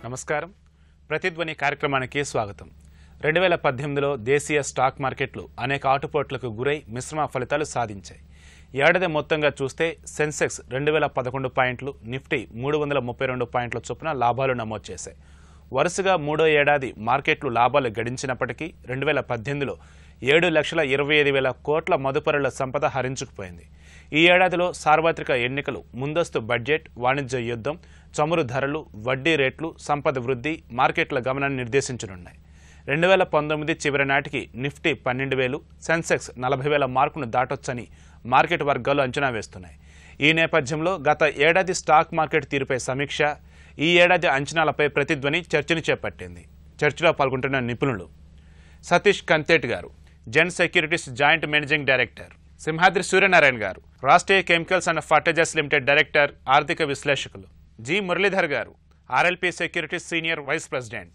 నమస్కారం. ప్రతిధ్వని కార్యక్రమానికి స్వాగతం. 2018లో దేశీయ స్టాక్ మార్కెట్లు అనేక ఆటుపోట్లకు గురై మిశ్రమ ఫలితాలు సాధించాయి. ఏడాది మొత్తంగా చూస్తే సెన్సెక్స్ 2011 పాయింట్లు, నిఫ్టీ 332 పాయింట్ల చొప్పున లాభాలు నమోదు చేశాయి. వరుసగా మూడో ఏడాది మార్కెట్లు లాభాలు గడించినప్పటికీ 2018లో 7,25,000 కోట్ల మదుపరుల సంపద హరించుకుపోయింది. ఈ ఏడాదిలో సార్వత్రిక ఎన్నికలు, ముందస్తు బడ్జెట్, వాణిజ్య యుద్ధం, చమురు ధరలు, వడ్డీ రేట్లు, సంపద వృద్ధి మార్కెట్ల గమనాన్ని నిర్దేశించనున్నాయి. 2019 చివరి నాటికి నిఫ్టీ 12,000, సెన్సెక్స్ 40,000 మార్కును దాటొచ్చని మార్కెట్ వర్గాలు అంచనా వేస్తున్నాయి. ఈ నేపథ్యంలో గత ఏడాది స్టాక్ మార్కెట్ తీరుపై సమీక్ష, ఈ ఏడాది అంచనాలపై ప్రతిధ్వని చర్చను చేపట్టింది. చర్చలో పాల్గొంటున్న నిపుణులు సతీష్ కంతేట్ గారు, Zen Securities joint managing director, Simhadri Suryanarayana గారు, Rashtriya Chemicals and Fertilizers Limited director, ఆర్థిక విశ్లేషకులు, జి మురళీధర్ గారు, RLP Securities senior vice president.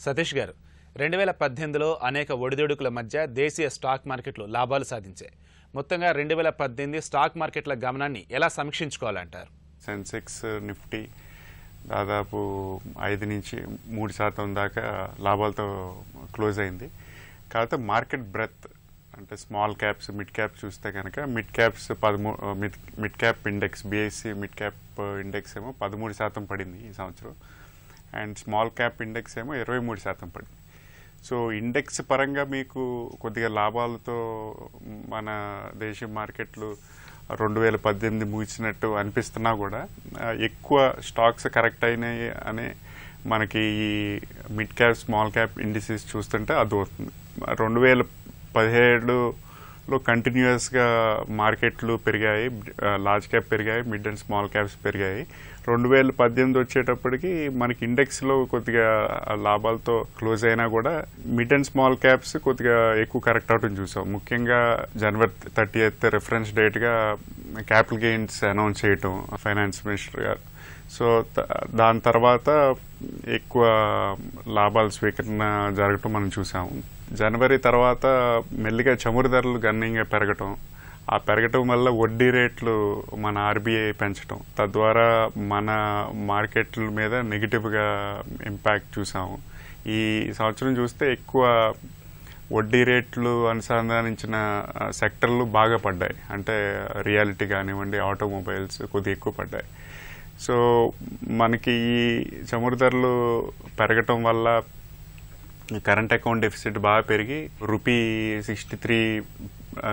Satish గారు, 2018లో అనేక ఒడిదుడుకుల మధ్య దేశీయ స్టాక్ మార్కెట్లు లాభాలు సాధించాయి. మొత్తంగా 2018 స్టాక్ మార్కెట్ల గమనాన్ని ఎలా సమీక్షించుకోవాలంటారు? సెన్సెక్స్, నిఫ్టీ దాదాపు 5 నుంచి 3% దాకా లాభాలతో క్లోజ్ అయింది. కాకపోతే మార్కెట్ బ్రెత్ అంటే స్మాల్ క్యాప్స్, మిడ్ క్యాప్స్ చూస్తే కనుక mid cap index, BIC mid cap index ఏమో 13% పడింది ఈ సంవత్సరం. అండ్ స్మాల్ క్యాప్ ఇండెక్స్ ఏమో 23% పడింది. సో ఇండెక్స్ పరంగా మీకు కొద్దిగా లాభాలతో మన దేశీయ మార్కెట్లు 2018 ముగిసినట్టు అనిపిస్తున్నా కూడా ఎక్కువ స్టాక్స్ కరెక్ట్ అయినాయి అని మనకి ఈ mid cap, small cap indices చూస్తుంటే అర్థమవుతుంది. 2017లో కంటిన్యూస్గా మార్కెట్లు పెరిగాయి, లార్జ్ క్యాప్ పెరిగాయి, మిడ్ అండ్ స్మాల్ క్యాప్స్ పెరిగాయి. 2018 వచ్చేటప్పటికి మనకి ఇండెక్స్లో కొద్దిగా లాభాలతో క్లోజ్ అయినా కూడా మిడ్ అండ్ స్మాల్ క్యాప్స్ కొద్దిగా ఎక్కువ కరెక్ట్ అవటం చూసాం. ముఖ్యంగా జనవరి 30th రిఫరెన్స్ డేట్గా క్యాపిటల్ గెయిన్స్ అనౌన్స్ చేయటం ఫైనాన్స్ మినిస్టర్ గారు. సో దాని తర్వాత ఎక్కువ లాభాల స్వీకరణ జరగటం మనం చూసాము. జనవరి తర్వాత మెల్లిగా చమురు ధరలు గణనీయంగా పెరగటం, ఆ పెరగటం వల్ల వడ్డీ రేట్లు మన ఆర్బీఐ పెంచడం, తద్వారా మన మార్కెట్ల మీద నెగిటివ్గా ఇంపాక్ట్ చూసాము. ఈ సంవత్సరం చూస్తే ఎక్కువ వడ్డీ రేట్లు అనుసంధానించిన సెక్టర్లు బాగా పడ్డాయి. అంటే రియాలిటీ కానివ్వండి, ఆటోమొబైల్స్ కొద్దిగా ఎక్కువ పడ్డాయి. సో మనకి ఈ చమురు ధరలు పెరగటం వల్ల కరెంట్ అకౌంట్ డెఫిసిట్ బాగా పెరిగి రూపీ 63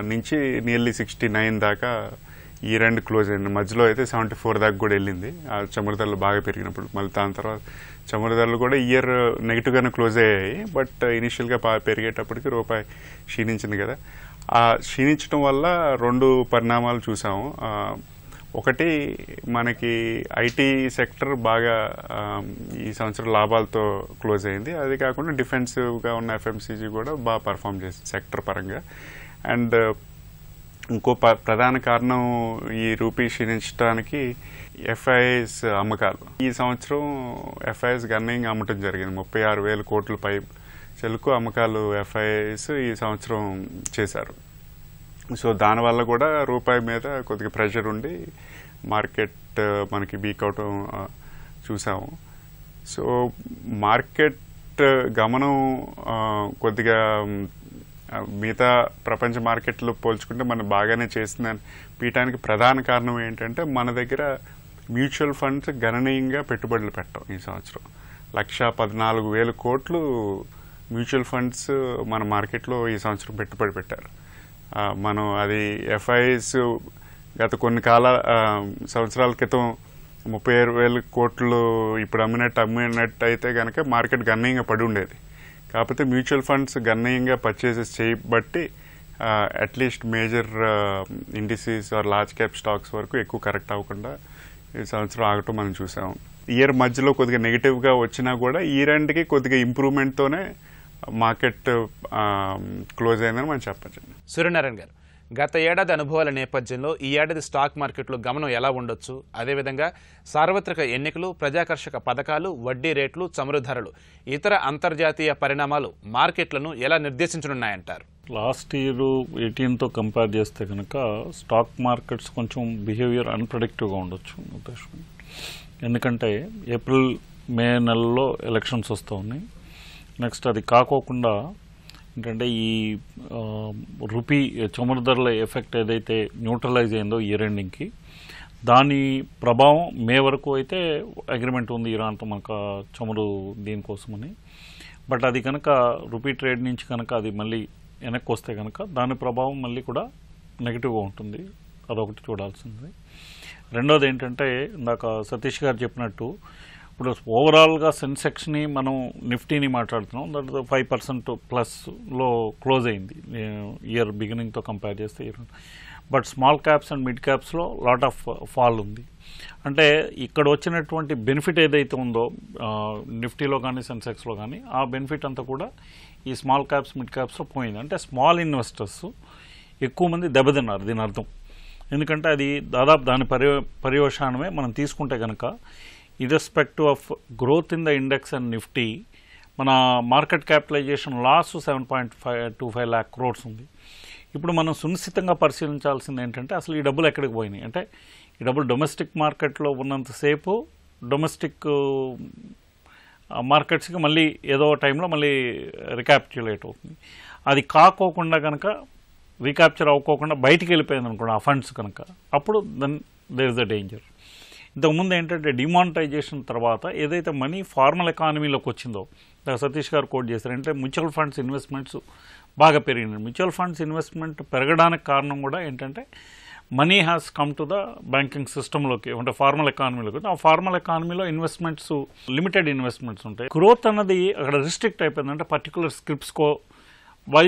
నుంచి నియర్లీ 69 దాకా ఈ రెండు క్లోజ్ అయింది. మధ్యలో అయితే 74 దాకా కూడా వెళ్ళింది ఆ చమురు ధరలు బాగా పెరిగినప్పుడు. మళ్ళీ దాని తర్వాత చమురు ధరలు కూడా ఇయర్ నెగిటివ్గానే క్లోజ్ అయ్యాయి. బట్ ఇనిషియల్గా బాగా పెరిగేటప్పటికి రూపాయి క్షీణించింది కదా. ఆ క్షీణించడం వల్ల 2 పరిణామాలు చూసాము. ఒకటి, మనకి ఐటీ సెక్టర్ బాగా ఈ సంవత్సరం లాభాలతో క్లోజ్ అయింది. అది కాకుండా డిఫెన్సివ్గా ఉన్న ఎఫ్ఎంసీజీ కూడా బాగా పర్ఫామ్ చేసింది సెక్టర్ పరంగా. అండ్ ఇంకో ప్రధాన కారణం ఈ రూపీ క్షీణించడానికి ఎఫ్ఐఎస్ అమ్మకాలు. ఈ సంవత్సరం ఎఫ్ఐఎస్ గణనీయంగా అమ్మటం జరిగింది. 36,000 కోట్ల పై చెలుకు అమ్మకాలు ఎఫ్ఐఎస్ ఈ సంవత్సరం చేశారు. సో దానివల్ల కూడా రూపాయి మీద కొద్దిగా ప్రెషర్ ఉండి మార్కెట్ మనకి వీక్ అవటం చూసాము. సో మార్కెట్ గమనం కొద్దిగా మిగతా ప్రపంచ మార్కెట్లు పోల్చుకుంటే మనం బాగానే చేస్తుందని పీయటానికి ప్రధాన కారణం ఏంటంటే మన దగ్గర మ్యూచువల్ ఫండ్స్ గణనీయంగా పెట్టుబడులు పెట్టాం. ఈ సంవత్సరం 1,14,000 కోట్లు మ్యూచువల్ ఫండ్స్ మన మార్కెట్లో ఈ సంవత్సరం పెట్టుబడి పెట్టారు. మనం అది ఎఫ్ఐఎస్ గత కొన్ని సంవత్సరాల క్రితం 36,000 కోట్లు ఇప్పుడు అమ్మినట్టు అయితే కనుక మార్కెట్ గణనీయంగా పడి ఉండేది. కాకపోతే మ్యూచువల్ ఫండ్స్ గణనీయంగా పర్చేసెస్ చేయబట్టి at least major indices or large cap stocks వరకు ఎక్కువ కరెక్ట్ అవ్వకుండా ఈ సంవత్సరం ఆగటం మనం చూసాము. ఇయర్ మధ్యలో కొద్దిగా నెగిటివ్గా వచ్చినా కూడా ఈ రెండుకి కొద్దిగా ఇంప్రూవ్మెంట్తోనే మార్కెట్ క్లోజ్ అయిందని మనం చెప్పచ్చు. సూర్యనారాయణ గారు, గత ఏడాది అనుభవాల నేపథ్యంలో ఈ ఏడాది స్టాక్ మార్కెట్లో గమనం ఎలా ఉండొచ్చు, అదేవిధంగా సార్వత్రిక ఎన్నికలు, ప్రజాకర్షక పథకాలు, వడ్డీ రేట్లు, చమురు ధరలు, ఇతర అంతర్జాతీయ పరిణామాలు మార్కెట్లను ఎలా నిర్దేశించనున్నాయంటారు? లాస్ట్ ఇయర్ 18తో కంపేర్ చేస్తే కనుక స్టాక్ మార్కెట్స్ కొంచెం బిహేవియర్ అన్ప్రెడిక్టివ్గా ఉండొచ్చు ఉద్దేశం. ఎందుకంటే ఏప్రిల్ మే నెలలో ఎలక్షన్స్ వస్తూ ఉన్నాయి. నెక్స్ట్ అది కాకోకుండా ఏంటంటే ఈ రూపీ చమురు ధరల ఎఫెక్ట్ ఏదైతే న్యూట్రలైజ్ అయిందో ఇయర్ ఎండింగ్కి, దాని ప్రభావం మే వరకు అయితే అగ్రిమెంట్ ఉంది ఇరాన్తో మనకు చమురు దీనికోసమని. బట్ అది కనుక రూపీ ట్రేడ్ నుంచి కనుక అది మళ్ళీ వెనక్కి వస్తే కనుక దాని ప్రభావం మళ్ళీ కూడా నెగిటివ్గా ఉంటుంది. అదొకటి చూడాల్సింది. రెండోది ఏంటంటే ఇందాక సతీష్ గారు చెప్పినట్టు ఇప్పుడు ఓవరాల్గా సెన్సెక్స్ని మనం నిఫ్టీని మాట్లాడుతున్నాం, దట్ 5% ప్లస్లో క్లోజ్ అయింది ఇయర్ బిగినింగ్తో కంపేర్ చేస్తే. But small caps and mid క్యాప్స్లో లాట్ ఆఫ్ ఫాల్ ఉంది. అంటే ఇక్కడ వచ్చినటువంటి బెనిఫిట్ ఏదైతే ఉందో నిఫ్టీలో కానీ సెన్సెక్స్లో కానీ, ఆ బెనిఫిట్ అంతా కూడా ఈ స్మాల్ క్యాప్స్ మిడ్ క్యాప్స్లో పోయింది. అంటే స్మాల్ ఇన్వెస్టర్స్ ఎక్కువ మంది దెబ్బతిన్నారు దీని అర్థం. ఎందుకంటే అది దాదాపు దాని పర్యవసానమే మనం తీసుకుంటే కనుక irrespective of growth in the index and Nifty మన market capitalisation loss 7.25 lakh crores ఉంది. ఇప్పుడు మనం సునిశ్చితంగా పరిశీలించాల్సింది ఏంటంటే అసలు ఈ డబ్బులు ఎక్కడికి పోయినాయి అంటే, ఈ డబ్బులు డొమెస్టిక్ మార్కెట్లో ఉన్నంతసేపు డొమెస్టిక్ మార్కెట్స్కి మళ్ళీ ఏదో టైంలో మళ్ళీ రికాప్చులేట్ అవుతుంది. అది కాకోకుండా కనుక రీక్యాప్చర్ అవ్వకోకుండా బయటికి వెళ్ళిపోయింది అనుకోండి ఆ ఫండ్స్ కనుక, అప్పుడు then there is the danger. ఇంతకుముందు ఏంటంటే డిమానిటైజేషన్ తర్వాత ఏదైతే మనీ ఫార్మల్ ఎకానమీలోకి వచ్చిందో, సతీష్ గారు కోట్ చేశారు, అంటే మ్యూచువల్ ఫండ్స్ ఇన్వెస్ట్మెంట్స్ బాగా పెరిగినాయి. మ్యూచువల్ ఫండ్స్ ఇన్వెస్ట్మెంట్ పెరగడానికి కారణం కూడా ఏంటంటే money has come to the banking సిస్టంలోకి, అంటే ఫార్మల్ ఎకానమీలోకి. ఆ ఫార్మల్ ఎకానమీలో ఇన్వెస్ట్మెంట్స్ లిమిటెడ్ ఇన్వెస్ట్మెంట్స్ ఉంటాయి. గ్రోత్ అన్నది అక్కడ రిస్ట్రిక్ట్ అయిపోయింది, అంటే పర్టికులర్ స్క్రిప్ట్స్కో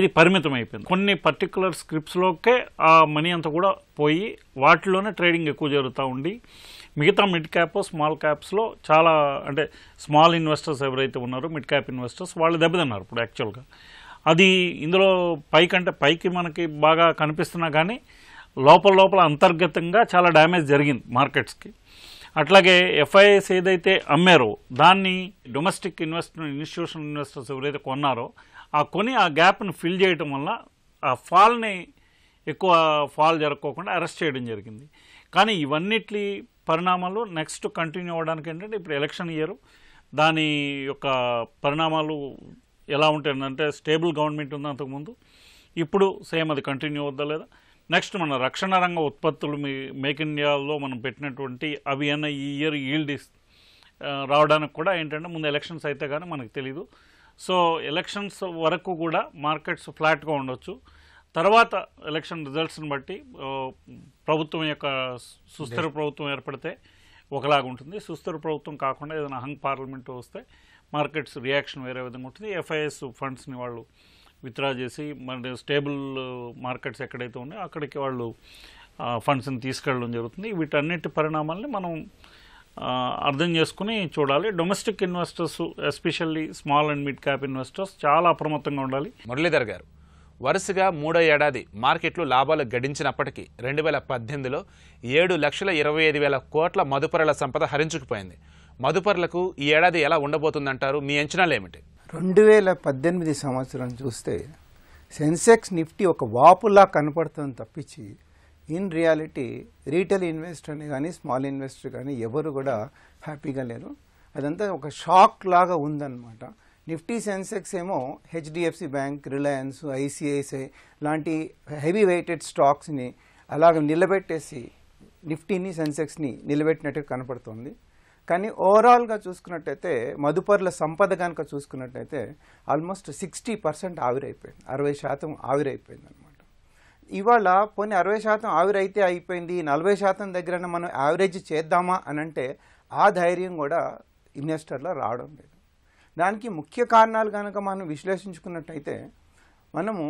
ఇది పరిమితం అయిపోయింది. కొన్ని పర్టికులర్ స్క్రిప్ట్స్లోకే ఆ మనీ అంతా కూడా పోయి వాటిలోనే ట్రేడింగ్ ఎక్కువ జరుగుతూ ఉండి, మిగతా మిడ్ క్యాప్ స్మాల్ క్యాప్స్లో చాలా, అంటే స్మాల్ ఇన్వెస్టర్స్ ఎవరైతే ఉన్నారో మిడ్ క్యాప్ ఇన్వెస్టర్స్ వాళ్ళు దెబ్బతిన్నారు ఇప్పుడు యాక్చువల్గా. అది ఇందులో పైకి మనకి బాగా కనిపిస్తున్నా కానీ లోపల అంతర్గతంగా చాలా డ్యామేజ్ జరిగింది మార్కెట్స్కి. అట్లాగే ఎఫ్ఐఎస్ ఏదైతే అమ్మారో దాన్ని డొమెస్టిక్ ఇన్స్టిట్యూషనల్ ఇన్వెస్టర్స్ ఎవరైతే కొన్నారో ఆ గ్యాప్ని ఫిల్ చేయడం వల్ల ఆ ఫాల్ని ఎక్కువ ఫాల్ జరగకోకుండా అరెస్ట్ చేయడం జరిగింది. కానీ ఇవన్నిటి పరిణామాలు నెక్స్ట్ కంటిన్యూ అవ్వడానికి ఏంటంటే ఇప్పుడు ఎలక్షన్ ఇయర్, దాని యొక్క పరిణామాలు ఎలా ఉంటాయంటే స్టేబుల్ గవర్నమెంట్ ఉంది అంతకుముందు, ఇప్పుడు సేమ్ అది కంటిన్యూ అవుద్దా లేదా. నెక్స్ట్ మన రక్షణ రంగ ఉత్పత్తులు మేక్ ఇండియాలో మనం పెట్టినటువంటి అవి అన్న ఈ ఇయర్ ఈల్డ్ రావడానికి కూడా ఏంటంటే ముందు ఎలక్షన్స్ అయితే కానీ మనకు తెలీదు. సో ఎలక్షన్స్ వరకు కూడా మార్కెట్స్ ఫ్లాట్గా ఉండొచ్చు. తర్వాత ఎలక్షన్ రిజల్ట్స్ని బట్టి ప్రభుత్వం యొక్క సుస్థిర ప్రభుత్వం ఏర్పడితే ఒకలాగా ఉంటుంది, సుస్థిర ప్రభుత్వం కాకుండా ఏదైనా హంగ్ పార్లమెంట్ వస్తే మార్కెట్స్ రియాక్షన్ వేరే విధంగా ఉంటుంది. ఎఫ్ఐఎస్ ఫండ్స్ని వాళ్ళు విత్డ్రా చేసి మన స్టేబుల్ మార్కెట్స్ ఎక్కడైతే ఉన్నాయో అక్కడికి వాళ్ళు ఫండ్స్ని తీసుకెళ్ళడం జరుగుతుంది. వీటన్నిటి పరిణామాలని మనం అర్థం చేసుకుని చూడాలి. Domestic investors especially small and mid cap investors చాలా అప్రమత్తంగా ఉండాలి. మురళీధర్ గారు, వరుసగా 3వ ఏడాది మార్కెట్లు లాభాలు గడించినప్పటికీ 2018లో 7,25,000 కోట్ల మదుపరుల సంపద హరించుకుపోయింది. మదుపరులకు ఈ ఏడాది ఎలా ఉండబోతుందంటారు? మీ అంచనాలు ఏమిటి? 2018 సంవత్సరం చూస్తే సెన్సెక్స్ నిఫ్టీ ఒక వాపులా కనపడుతుంది తప్పించి ఇన్ రియాలిటీ రీటైల్ ఇన్వెస్టర్ని కానీ స్మాల్ ఇన్వెస్టర్ కానీ ఎవరు కూడా హ్యాపీగా లేరు. అదంతా ఒక షాక్ లాగా ఉందన్నమాట. నిఫ్టీ సెన్సెక్స్ ఏమో హెచ్డిఎఫ్సి బ్యాంక్, రిలయన్స్, ఐసిఐసిఐ లాంటి హెవీ వెయిటెడ్ స్టాక్స్ని అలాగ నిలబెట్టేసి నిఫ్టీని సెన్సెక్స్ని నిలబెట్టినట్టుగా కనపడుతుంది. కానీ ఓవరాల్గా చూసుకున్నట్టయితే మదుపరుల సంపద కనుక చూసుకున్నట్టయితే ఆల్మోస్ట్ 60% ఆవిరైపోయింది, 60% ఆవిరైపోయింది అనమాట. ఇవాళ పోనీ 60% ఆవిరైతే అయిపోయింది, 40% దగ్గర మనం యావరేజ్ చేద్దామా అని అంటే ఆ ధైర్యం కూడా ఇన్వెస్టర్లో రావడం లేదు. దానికి ముఖ్య కారణాలు కనుక మనం విశ్లేషించుకున్నట్టయితే మనము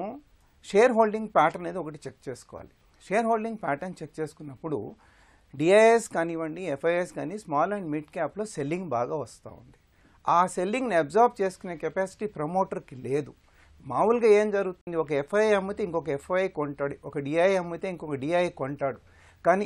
షేర్ హోల్డింగ్ ప్యాటర్న్ అనేది ఒకటి చెక్ చేసుకోవాలి. షేర్ హోల్డింగ్ ప్యాటర్న్ చెక్ చేసుకున్నప్పుడు డిఐఎస్ కానివ్వండి, ఎఫ్ఐఎస్ కానీ స్మాల్ అండ్ మిడ్ క్యాప్లో సెల్లింగ్ బాగా వస్తూ ఉంది. ఆ సెల్లింగ్ని అబ్జార్బ్ చేసుకునే కెపాసిటీ ప్రమోటర్కి లేదు. మామూలుగా ఏం జరుగుతుంది, ఒక ఎఫ్ఐఐ అమ్మితే ఇంకొక ఎఫ్ఐఐ కొంటాడు, ఒక డిఐ అమ్మితే ఇంకొక డిఐ కొంటాడు. కానీ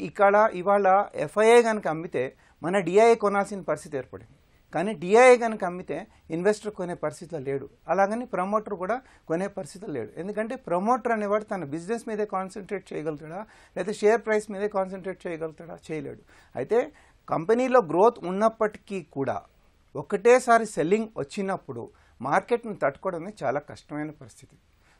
ఇవాళ ఎఫ్ఐఐ కనుక అమ్మితే మన డిఐ కొనాల్సిన పరిస్థితి ఏర్పడింది. కానీ డిఐ కనుక అమ్మితే ఇన్వెస్టర్ కొనే పరిస్థితిలో లేడు. అలాగని ప్రమోటర్ కూడా కొనే పరిస్థితిలో లేడు. ఎందుకంటే ప్రమోటర్ అనేవాడు తన బిజినెస్ మీదే కాన్సన్ట్రేట్ చేయగలుగుతాడా, లేదా షేర్ ప్రైస్ మీదే కాన్సన్ట్రేట్ చేయగలుగుతాడా? చేయలేడు. అయితే కంపెనీలో గ్రోత్ ఉన్నప్పటికీ కూడా ఒకటేసారి సెల్లింగ్ వచ్చినప్పుడు మార్కెట్ను తట్టుకోవడం అనేది చాలా కష్టమైన పరిస్థితి.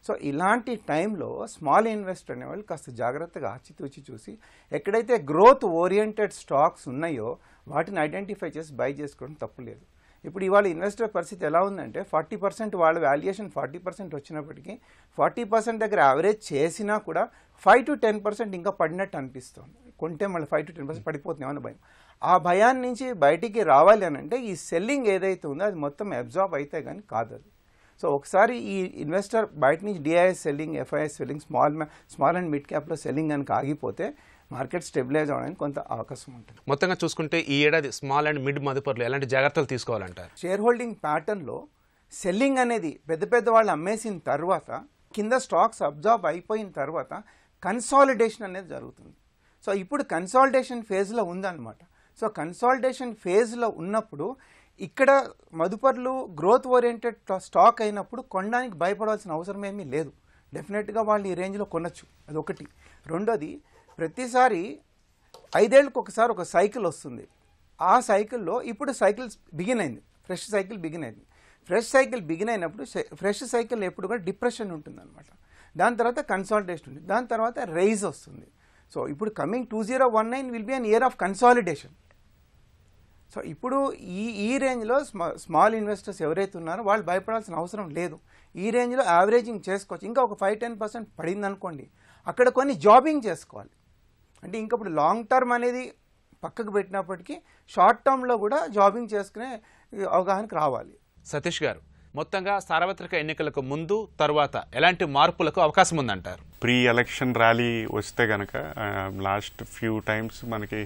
సో ఇలాంటి టైంలో స్మాల్ ఇన్వెస్టర్ అనేవాళ్ళు కాస్త జాగ్రత్తగా ఆచితూచి చూసి ఎక్కడైతే గ్రోత్ ఓరియంటెడ్ స్టాక్స్ ఉన్నాయో వాటిని ఐడెంటిఫై చేసి బై చేసుకోవడం తప్పులేదు. ఇప్పుడు ఇవాళ ఇన్వెస్టర్ పరిస్థితి ఎలా ఉందంటే 40% వాళ్ళ వాల్యుయేషన్ 40% వచ్చినప్పటికీ 40% దగ్గర యావరేజ్ చేసినా కూడా 5 to 10% ఇంకా పడినట్టు అనిపిస్తుంది. కొంటే మళ్ళీ 5 to 10% పడిపోతుంది అన్న భయం. ఆ భయాన్ని నుంచి బయటికి రావాలి అని అంటే ఈ సెల్లింగ్ ఏదైతే ఉందో అది మొత్తం అబ్జార్బ్ అయితే కానీ కాదు అది. సో ఒకసారి ఈ ఇన్వెస్టర్ బయట నుంచి DIs selling, FIs selling, small and mid క్యాప్లో సెల్లింగ్ కనుక ఆగిపోతే మార్కెట్ స్టెబిలైజ్ అవడానికి కొంత అవకాశం ఉంటుంది. మొత్తంగా చూసుకుంటే ఈ ఏడాది స్మాల్ అండ్ మిడ్ మదుపర్లు ఎలాంటి జాగ్రత్తలు తీసుకోవాలంటారు? షేర్ హోల్డింగ్ ప్యాటర్న్లో సెల్లింగ్ అనేది పెద్ద వాళ్ళు అమ్మేసిన తర్వాత కింద స్టాక్స్ అబ్జార్బ్ అయిపోయిన తర్వాత కన్సాలిడేషన్ అనేది జరుగుతుంది. సో ఇప్పుడు కన్సాలిడేషన్ ఫేజ్లో ఉందన్నమాట. సో కన్సాలిడేషన్ ఫేజ్లో ఉన్నప్పుడు ఇక్కడ మదుపర్లు గ్రోత్ ఓరియంటెడ్ స్టాక్ అయినప్పుడు కొనడానికి భయపడాల్సిన అవసరం ఏమీ లేదు. డెఫినెట్గా వాళ్ళు ఈ రేంజ్లో కొనొచ్చు. అది ఒకటి. రెండోది, ప్రతిసారి 5 ఏళ్ళకి ఒకసారి ఒక సైకిల్ వస్తుంది. ఆ సైకిల్లో ఇప్పుడు సైకిల్ బిగిన్ అయింది, ఫ్రెష్ సైకిల్ బిగిన్ అయింది. ఫ్రెష్ సైకిల్ బిగిన్ అయినప్పుడు ఫ్రెష్ సైకిల్ ఎప్పుడు కూడా డిప్రెషన్ ఉంటుంది అనమాట. దాని తర్వాత కన్సాలిడేషన్ ఉంటుంది, దాని తర్వాత రైజ్ వస్తుంది. సో ఇప్పుడు coming 2019 will be an year of consolidation. So ఇప్పుడు ఈ రేంజ్లో స్మాల్ ఇన్వెస్టర్స్ ఎవరైతే ఉన్నారో వాళ్ళు భయపడాల్సిన అవసరం లేదు. ఈ రేంజ్లో యావరేజింగ్ చేసుకోవచ్చు. ఇంకా ఒక 5-10% పడింది అనుకోండి, అక్కడ కొన్ని జాబింగ్ చేసుకోవాలి. అంటే ఇంకా ఇప్పుడు లాంగ్ టర్మ్ అనేది పక్కకు పెట్టినప్పటికీ షార్ట్ టర్మ్లో కూడా జాబింగ్ చేసుకునే అవగాహనకు రావాలి. సతీష్ గారు, మొత్తంగా సార్వత్రిక ఎన్నికలకు ముందు తర్వాత ఎలాంటి మార్పులకు అవకాశం ఉందంటారు? ప్రీ ఎలక్షన్ ర్యాలీ వస్తే కనుక లాస్ట్ ఫ్యూ టైమ్స్ మనకి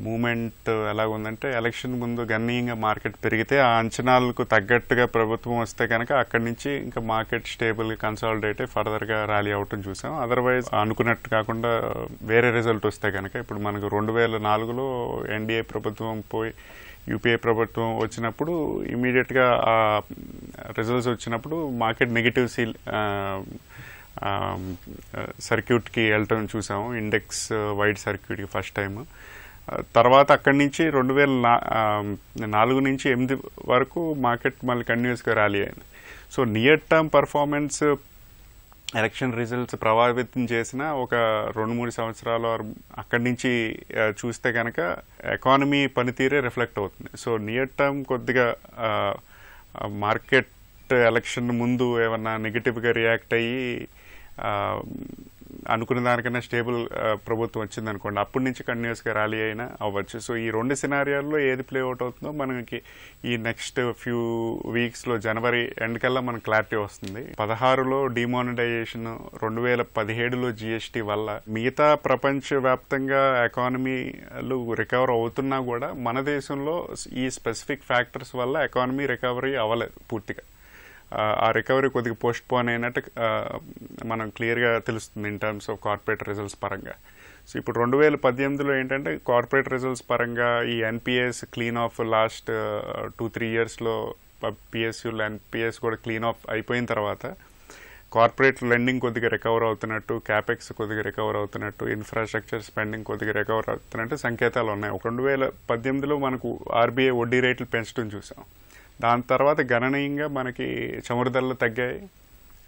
మూమెంట్ ఎలాగుందంటే ఎలక్షన్ ముందు గణనీయంగా మార్కెట్ పెరిగితే ఆ అంచనాలకు తగ్గట్టుగా ప్రభుత్వం వస్తే కనుక అక్కడి నుంచి ఇంకా మార్కెట్ స్టేబుల్ కన్సాలిడేట్ ఫర్దర్గా ర్యాలీ అవటం చూసాం. అదర్వైజ్ అనుకున్నట్టు కాకుండా వేరే రిజల్ట్ వస్తే కనుక ఇప్పుడు మనకు 2004లో ఎన్డీఏ ప్రభుత్వం పోయి యూపీఏ ప్రభుత్వం వచ్చినప్పుడు ఇమీడియట్గా ఆ రిజల్ట్స్ వచ్చినప్పుడు మార్కెట్ నెగిటివ్ సర్క్యూట్కి వెళ్ళటం చూసాము, ఇండెక్స్ వైడ్ సర్క్యూట్కి ఫస్ట్ టైం. తర్వాత అక్కడి నుంచి 2004 నుంచి 2008 వరకు మార్కెట్ మళ్ళీ కంటిన్యూస్గా ర్యాలీ అయింది. So near term performance election results ప్రభావితం చేసిన ఒక 2-3 సంవత్సరాలు అక్కడి నుంచి చూస్తే కనుక ఎకానమీ పనితీరే రిఫ్లెక్ట్ అవుతుంది. సో నియర్ టర్మ్ కొద్దిగా మార్కెట్ ఎలక్షన్ ముందు ఏమన్నా నెగిటివ్గా రియాక్ట్ అయ్యి అనుకున్న దానికన్నా స్టేబుల్ ప్రభుత్వం వచ్చింది అనుకోండి, అప్పటి నుంచి కంటిన్యూస్గా ర్యాలీ అయినా అవ్వచ్చు. సో ఈ 2 సినారియాల్లో ఏది ప్లే అవుట్ అవుతుందో మనకి ఈ నెక్స్ట్ ఫ్యూ వీక్స్లో జనవరి ఎండ్ కల్లా మనకు క్లారిటీ వస్తుంది. 2016లో డిమానిటైజేషన్, 2017లో జిఎస్టీ వల్ల మిగతా ప్రపంచవ్యాప్తంగా ఎకానమీలు రికవర్ అవుతున్నా కూడా మన దేశంలో ఈ స్పెసిఫిక్ ఫ్యాక్టర్స్ వల్ల ఎకానమీ రికవరీ అవ్వలేదు పూర్తిగా. ఆ రికవరీ కొద్దిగా పోస్ట్ పోన్ అయినట్టు మనం క్లియర్గా తెలుస్తుంది in terms of corporate results పరంగా. సో ఇప్పుడు 2018లో ఏంటంటే కార్పొరేట్ రిజల్ట్స్ పరంగా ఈ ఎన్పిఎస్ క్లీన్ ఆఫ్ లాస్ట్ 2-3 ఇయర్స్లో పిఎస్యూలు ఎన్పిఎస్ కూడా క్లీన్ ఆఫ్ అయిపోయిన తర్వాత కార్పొరేట్ లెండింగ్ కొద్దిగా రికవర్ అవుతున్నట్టు, క్యాపెక్స్ కొద్దిగా రికవర్ అవుతున్నట్టు, ఇన్ఫ్రాస్ట్రక్చర్ స్పెండింగ్ కొద్దిగా రికవర్ అవుతున్నట్టు సంకేతాలు ఉన్నాయి. 2018లో మనకు ఆర్బీఐ వడ్డీ రేట్లు పెంచడం చూసాం. దాని తర్వాత గణనీయంగా మనకి చమురు ధరలు తగ్గాయి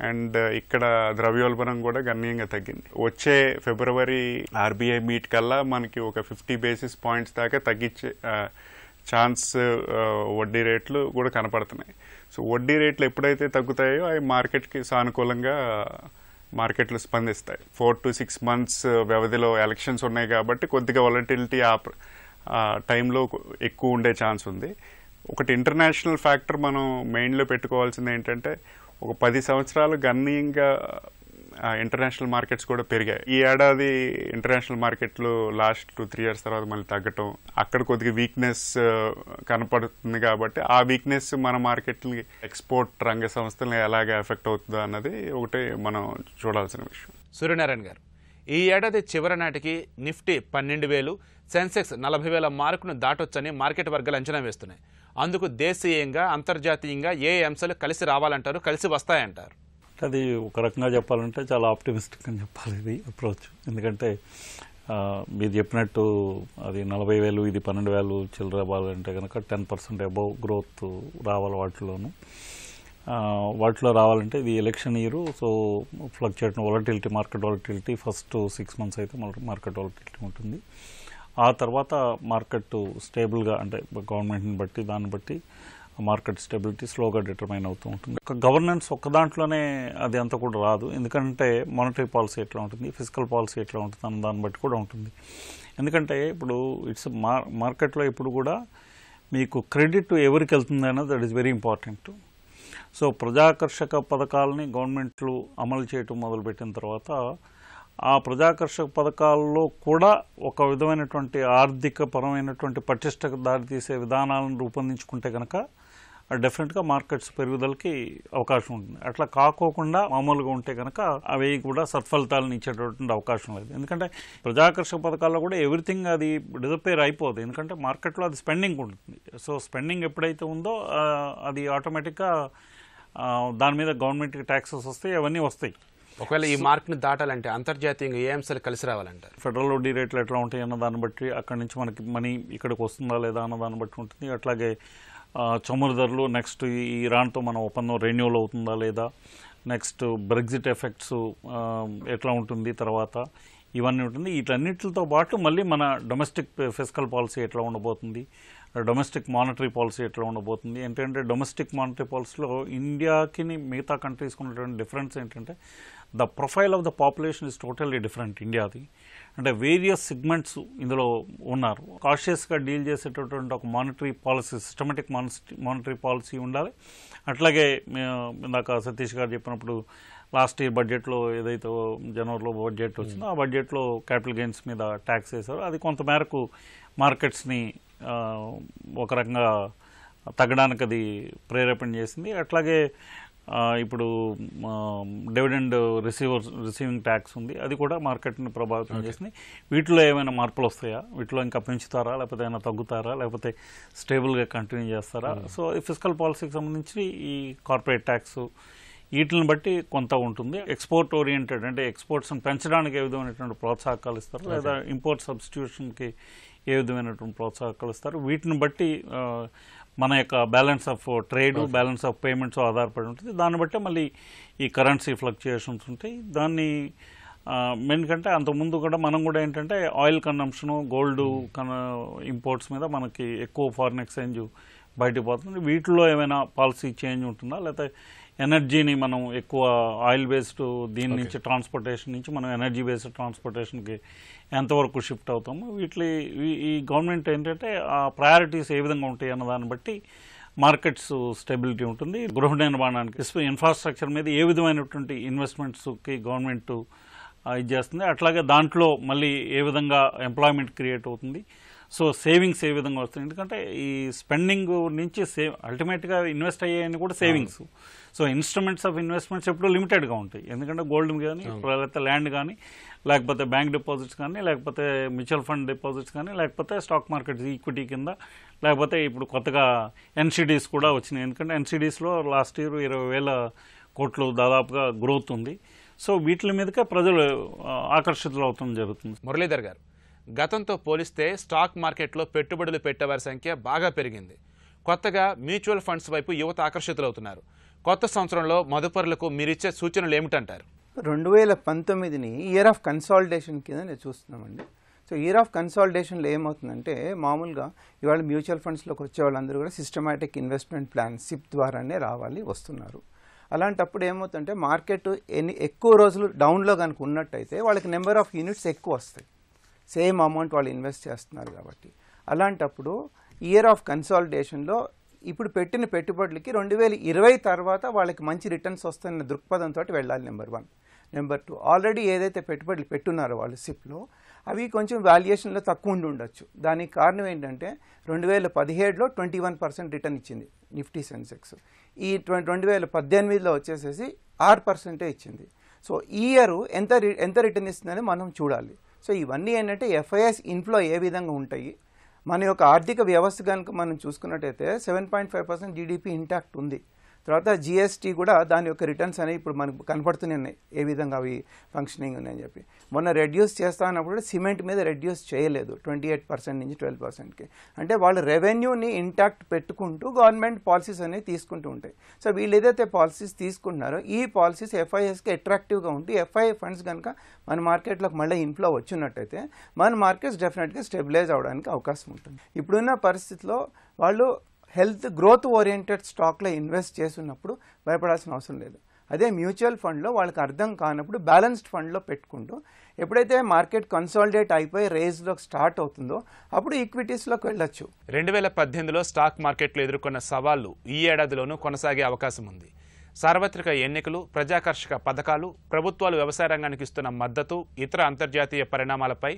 అండ్ ఇక్కడ ద్రవ్యోల్బణం కూడా గణనీయంగా తగ్గింది. వచ్చే ఫిబ్రవరి ఆర్బీఐ మీట్ కల్లా మనకి ఒక 50 బేసిస్ పాయింట్స్ దాకా తగ్గించే ఛాన్స్ వడ్డీ రేట్లు కూడా కనపడుతున్నాయి. సో వడ్డీ రేట్లు ఎప్పుడైతే తగ్గుతాయో అవి మార్కెట్కి సానుకూలంగా మార్కెట్లు స్పందిస్తాయి. 4 to 6 months వ్యవధిలో ఎలక్షన్స్ ఉన్నాయి కాబట్టి కొద్దిగా వాలటిలిటీ ఆ టైంలో ఎక్కువ ఉండే ఛాన్స్ ఉంది. ఒకటి ఇంటర్నేషనల్ ఫ్యాక్టర్ మనం మెయిన్లో పెట్టుకోవాల్సింది ఏంటంటే ఒక 10 సంవత్సరాలు గణనీయంగా ఇంటర్నేషనల్ మార్కెట్స్ కూడా పెరిగాయి. ఈ ఏడాది ఇంటర్నేషనల్ మార్కెట్లు లాస్ట్ 2-3 years తర్వాత మళ్ళీ తగ్గటం, అక్కడ కొద్దిగా వీక్నెస్ కనపడుతుంది. కాబట్టి ఆ వీక్నెస్ మన మార్కెట్లకి ఎక్స్పోర్ట్ రంగ సంస్థలను ఎలాగ ఎఫెక్ట్ అవుతుందో అన్నది ఒకటి మనం చూడాల్సిన విషయం. సూర్యనారాయణ గారు, ఈ ఏడాది చివరి నాటికి నిఫ్టీ 12,000, సెన్సెక్స్ 40,000 మార్కును దాటొచ్చని మార్కెట్ వర్గాలు అంచనా వేస్తున్నాయి. అందుకు దేశీయంగా అంతర్జాతీయంగా ఏ అంశాలు కలిసి రావాలంటారు, కలిసి వస్తాయంటారు? అది ఒక రకంగా చెప్పాలంటే చాలా ఆప్టిమిస్టిక్ అని చెప్పాలి ఇది అప్రోచ్. ఎందుకంటే మీరు చెప్పినట్టు అది 40,000, ఇది 12,000 చిల్లర అవ్వాలంటే కనుక 10% అబౌవ్ గ్రోత్ రావాలి వాటిలో రావాలంటే ఇది election year. So fluctuation volatility, market volatility first 6 months అయితే మార్కెట్ వాలటిలిటీ ఉంటుంది. ఆ తర్వాత మార్కెట్ స్టేబుల్గా, అంటే గవర్నమెంట్ని బట్టి దాన్ని బట్టి మార్కెట్ స్టెబిలిటీ స్లోగా డిటర్మైన్ అవుతూ ఉంటుంది. గవర్నెన్స్ ఒక్క దాంట్లోనే అది అంతా కూడా రాదు. ఎందుకంటే మానిటరీ పాలసీ ఎట్లా ఉంటుంది, ఫిజికల్ పాలసీ ఎట్లా ఉంటుంది అన్న దాన్ని బట్టి కూడా ఉంటుంది. ఎందుకంటే ఇప్పుడు ఇట్స్ మార్కెట్లో ఇప్పుడు కూడా మీకు క్రెడిట్ ఎవరికి వెళ్తుంది అన్నది that is very important. So ప్రజాకర్షక పథకాలని గవర్నమెంట్లు అమలు చేయటం మొదలుపెట్టిన తర్వాత ఆ ప్రజాకర్షక పథకాల్లో కూడా ఒక విధమైనటువంటి ఆర్థిక పరమైనటువంటి పటిష్టకు దారితీసే విధానాలను రూపొందించుకుంటే కనుక డెఫినెట్గా మార్కెట్స్ పెరుగుదలకి అవకాశం ఉంటుంది. అట్లా కాకోకుండా మామూలుగా ఉంటే కనుక అవి కూడా సత్ఫలితాలను ఇచ్చేటటువంటి అవకాశం లేదు. ఎందుకంటే ప్రజాకర్షక పథకాల్లో కూడా ఎవ్రీథింగ్ అది డిసపేర్ అయిపోదు. ఎందుకంటే మార్కెట్లో అది స్పెండింగ్ ఉంటుంది. సో స్పెండింగ్ ఎప్పుడైతే ఉందో అది ఆటోమేటిక్గా దాని మీద గవర్నమెంట్కి ట్యాక్సెస్ వస్తాయి, అవన్నీ వస్తాయి. ఒకవేళ ఈ మార్క్ని దాటాలంటే అంతర్జాతీయంగా ఏ అంశాలు కలిసి రావాలంటారు? ఫెడరల్ వడ్డీ రేట్లు ఎట్లా ఉంటాయి అన్న దాన్ని బట్టి, అక్కడి నుంచి మనకి మనీ ఇక్కడికి వస్తుందా లేదా అన్న దాన్ని బట్టి ఉంటుంది. అట్లాగే చమురు ధరలు, నెక్స్ట్ ఈ ఇరాన్తో మన ఒప్పందం రెన్యూవల్ అవుతుందా లేదా, నెక్స్ట్ బ్రెగ్జిట్ ఎఫెక్ట్స్ ఎట్లా ఉంటుంది తర్వాత, ఇవన్నీ ఉంటుంది. వీటన్నిటితో పాటు మళ్ళీ మన డొమెస్టిక్ ఫిజికల్ పాలసీ ఎట్లా ఉండబోతుంది, డొమెస్టిక్ మానిటరీ పాలసీ ఎట్లా ఉండబోతుంది. ఏంటంటే డొమెస్టిక్ మానిటరీ పాలసీలో ఇండియాకి మిగతా కంట్రీస్కి ఉన్నటువంటి డిఫరెన్స్ ఏంటంటే the profile of the population is totally different ఇండియాది. అంటే వేరియస్ సెగ్మెంట్స్ ఇందులో ఉన్నారు. కాషియస్గా డీల్ చేసేటటువంటి ఒక monetary policy, systematic monetary policy ఉండాలి. అట్లాగే ఇందాక సతీష్ గారు చెప్పినప్పుడు లాస్ట్ ఇయర్ బడ్జెట్లో ఏదైతే జనవరిలో బడ్జెట్ వచ్చిందో ఆ బడ్జెట్లో క్యాపిటల్ గెయిన్స్ మీద ట్యాక్స్ వేశారు. అది కొంతమేరకు మార్కెట్స్ని ఒక రకంగా తగ్గడానికి అది ప్రేరేపణ చేసింది. అట్లాగే ఇప్పుడు డివిడెండ్ రిసీవింగ్ ట్యాక్స్ ఉంది, అది కూడా మార్కెట్ని ప్రభావితం చేసింది. వీటిలో ఏమైనా మార్పులు వస్తాయా, వీటిలో ఇంకా పెంచుతారా, లేకపోతే ఏమైనా తగ్గుతారా, లేకపోతే స్టేబుల్గా కంటిన్యూ చేస్తారా? సో ఈ ఫిజికల్ పాలసీకి సంబంధించి ఈ కార్పొరేట్ ట్యాక్స్ వీటిని బట్టి కొంత ఉంటుంది. ఎక్స్పోర్ట్ ఓరియంటెడ్ అంటే ఎక్స్పోర్ట్స్ని పెంచడానికి ఏ విధమైనటువంటి ప్రోత్సాహకాలు ఇస్తారు, లేదా ఇంపోర్ట్ సబ్స్టిట్యూషన్కి ఏ విధమైనటువంటి ప్రోత్సాహకాలు ఇస్తారు, వీటిని బట్టి మన యొక్క balance of trade, balance of payments ఆధారపడి ఉంటుంది. దాన్ని బట్టే మళ్ళీ ఈ కరెన్సీ ఫ్లక్చుయేషన్స్ ఉంటాయి. దాన్ని ఎందుకంటే అంతకుముందు కూడా మనం కూడా ఏంటంటే ఆయిల్ కన్సంప్షను, గోల్డ్ ఇంపోర్ట్స్ మీద మనకి ఎక్కువ ఫారిన్ ఎక్స్చేంజ్ బయటకు పోతుంది. వీటిలో ఏమైనా పాలసీ చేంజ్ ఉంటుందా, లేకపోతే ఎనర్జీని మనం ఎక్కువ ఆయిల్ బేస్డ్ దీని నుంచి ట్రాన్స్పోర్టేషన్ నుంచి మనం ఎనర్జీ బేస్డ్ ట్రాన్స్పోర్టేషన్కి ఎంతవరకు షిఫ్ట్ అవుతాము, ఈ గవర్నమెంట్ ఏంటంటే ఆ ప్రయారిటీస్ ఏ విధంగా ఉంటాయి అన్న దాన్ని బట్టి మార్కెట్స్ స్టెబిలిటీ ఉంటుంది. గృహ నిర్మాణానికి ఇన్ఫ్రాస్ట్రక్చర్ మీద ఏ విధమైనటువంటి ఇన్వెస్ట్మెంట్స్కి గవర్నమెంట్ ఇది చేస్తుంది, అట్లాగే దాంట్లో మళ్ళీ ఏ విధంగా ఎంప్లాయ్మెంట్ క్రియేట్ అవుతుంది, సో సేవింగ్స్ ఏ విధంగా వస్తుంది. ఎందుకంటే ఈ స్పెండింగ్ నుంచి అల్టిమేట్గా ఇన్వెస్ట్ అయ్యాయని కూడా savings. So instruments of investments ఎప్పుడూ లిమిటెడ్గా ఉంటాయి. ఎందుకంటే గోల్డ్ కానీ, లేకపోతే ల్యాండ్ కానీ, లేకపోతే బ్యాంక్ డిపాజిట్స్ కానీ, లేకపోతే మ్యూచువల్ ఫండ్ డిపాజిట్స్ కానీ, లేకపోతే స్టాక్ మార్కెట్ ఈక్విటీ కింద, లేకపోతే ఇప్పుడు కొత్తగా ఎన్సిడీస్ కూడా వచ్చినాయి. ఎందుకంటే ఎన్సిడీస్లో లాస్ట్ ఇయర్ 20,000 కోట్లు దాదాపుగా గ్రోత్ ఉంది. సో వీటి మీదకే ప్రజలు ఆకర్షితులు అవుతుంది జరుగుతుంది. మురళీధర్ గారు, గతంతో పోలిస్తే స్టాక్ మార్కెట్లో పెట్టుబడులు పెట్టేవారి సంఖ్య బాగా పెరిగింది. కొత్తగా మ్యూచువల్ ఫండ్స్ వైపు యువత ఆకర్షితులవుతున్నారు. కొత్త సంవత్సరంలో మదుపరులకు మీరిచ్చే సూచనలు ఏమిటంటారు? 2019ని ఇయర్ ఆఫ్ కన్సాలిడేషన్ కింద నేను చూస్తున్నామండి. సో ఇయర్ ఆఫ్ కన్సాలిడేషన్లో ఏమవుతుందంటే మామూలుగా ఇవాళ మ్యూచువల్ ఫండ్స్లోకి వచ్చే వాళ్ళందరూ కూడా సిస్టమాటిక్ ఇన్వెస్ట్మెంట్ ప్లాన్ సిప్ ద్వారానే వస్తున్నారు. అలాంటప్పుడు ఏమవుతుందంటే మార్కెట్ ఎక్కువ రోజులు డౌన్లో కనుక ఉన్నట్టయితే వాళ్ళకి నెంబర్ ఆఫ్ యూనిట్స్ ఎక్కువ వస్తాయి, సేమ్ అమౌంట్ వాళ్ళు ఇన్వెస్ట్ చేస్తున్నారు కాబట్టి. అలాంటప్పుడు ఇయర్ ఆఫ్ కన్సాలిడేషన్లో ఇప్పుడు పెట్టిన పెట్టుబడులకి 2020 తర్వాత వాళ్ళకి మంచి రిటర్న్స్ వస్తున్న దృక్పథంతో వెళ్ళాలి. నెంబర్ 1. నెంబర్ 2 ఆల్రెడీ ఏదైతే పెట్టుబడులు పెట్టున్నారో వాళ్ళు సిప్లో అవి కొంచెం వాల్యుయేషన్లో తక్కువ ఉండి ఉండొచ్చు. దానికి కారణం ఏంటంటే 2017లో 21% రిటర్న్ ఇచ్చింది నిఫ్టీ సెన్సెక్స్. ఈ 2018లో వచ్చేసేసి 6% ఇచ్చింది. సో ఈ ఇయర్ ఎంత రిటర్న్ ఇస్తుందని మనం చూడాలి. సో ఇవన్నీ ఏంటంటే ఎఫ్ఐఎస్ ఇన్ఫ్లో ఏ విధంగా ఉంటాయి, మన యొక్క ఆర్థిక వ్యవస్థ కనుక మనం చూసుకున్నట్టయితే 7.5% జీడిపి ఇంటాక్ట్ ఉంది. తర్వాత జిఎస్టీ కూడా దాని యొక్క రిటర్న్స్ అనేవి ఇప్పుడు మనకు కనపడుతూనే ఉన్నాయి ఏ విధంగా అవి ఫంక్షనింగ్ ఉన్నాయని చెప్పి. మొన్న రెడ్యూస్ చేస్తా అన్నప్పుడు సిమెంట్ మీద రెడ్యూస్ చేయలేదు 28% నుంచి 12%కి. అంటే వాళ్ళు రెవెన్యూని ఇంటాక్ట్ పెట్టుకుంటూ గవర్నమెంట్ పాలసీస్ అనేవి తీసుకుంటూ ఉంటాయి. సో వీళ్ళు ఏదైతే పాలసీస్ తీసుకుంటున్నారో ఈ పాలసీస్ ఎఫ్ఐఎస్కి అట్రాక్టివ్గా ఉంటే ఎఫ్ఐఐ ఫండ్స్ కనుక మన మార్కెట్లోకి మళ్ళీ ఇన్ఫ్లో వచ్చినట్టయితే మన మార్కెట్స్ డెఫినెట్గా స్టెబిలైజ్ అవడానికి అవకాశం ఉంటుంది. ఇప్పుడున్న పరిస్థితిలో వాళ్ళు హెల్త్ గ్రోత్ ఓరియంటెడ్ స్టాక్లో ఇన్వెస్ట్ చేస్తున్నప్పుడు భయపడాల్సిన అవసరం లేదు. అదే మ్యూచువల్ ఫండ్లో వాళ్ళకి అర్థం కానప్పుడు బ్యాలెన్స్డ్ ఫండ్లో పెట్టుకుంటూ ఎప్పుడైతే మార్కెట్ కన్సాలిడేట్ అయిపోయి రేస్లో స్టార్ట్ అవుతుందో అప్పుడు ఈక్విటీస్లోకి వెళ్ళొచ్చు. 2018లో స్టాక్ మార్కెట్లు ఎదుర్కొన్న సవాళ్లు ఈ ఏడాదిలోనూ కొనసాగే అవకాశం ఉంది. సార్వత్రిక ఎన్నికలు, ప్రజాకర్షక పథకాలు, ప్రభుత్వాలు వ్యవసాయ రంగానికి ఇస్తున్న మద్దతు, ఇతర అంతర్జాతీయ పరిణామాలపై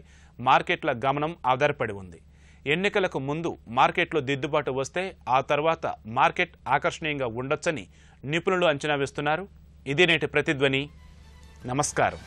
మార్కెట్ల గమనం ఆధారపడి ఉంది. ఎన్నికలకు ముందు మార్కెట్లో దిద్దుబాటు వస్తే ఆ తర్వాత మార్కెట్ ఆకర్షణీయంగా ఉండొచ్చని నిపుణులు అంచనా వేస్తున్నారు. ఇది నేటి ప్రతిధ్వని. నమస్కారం.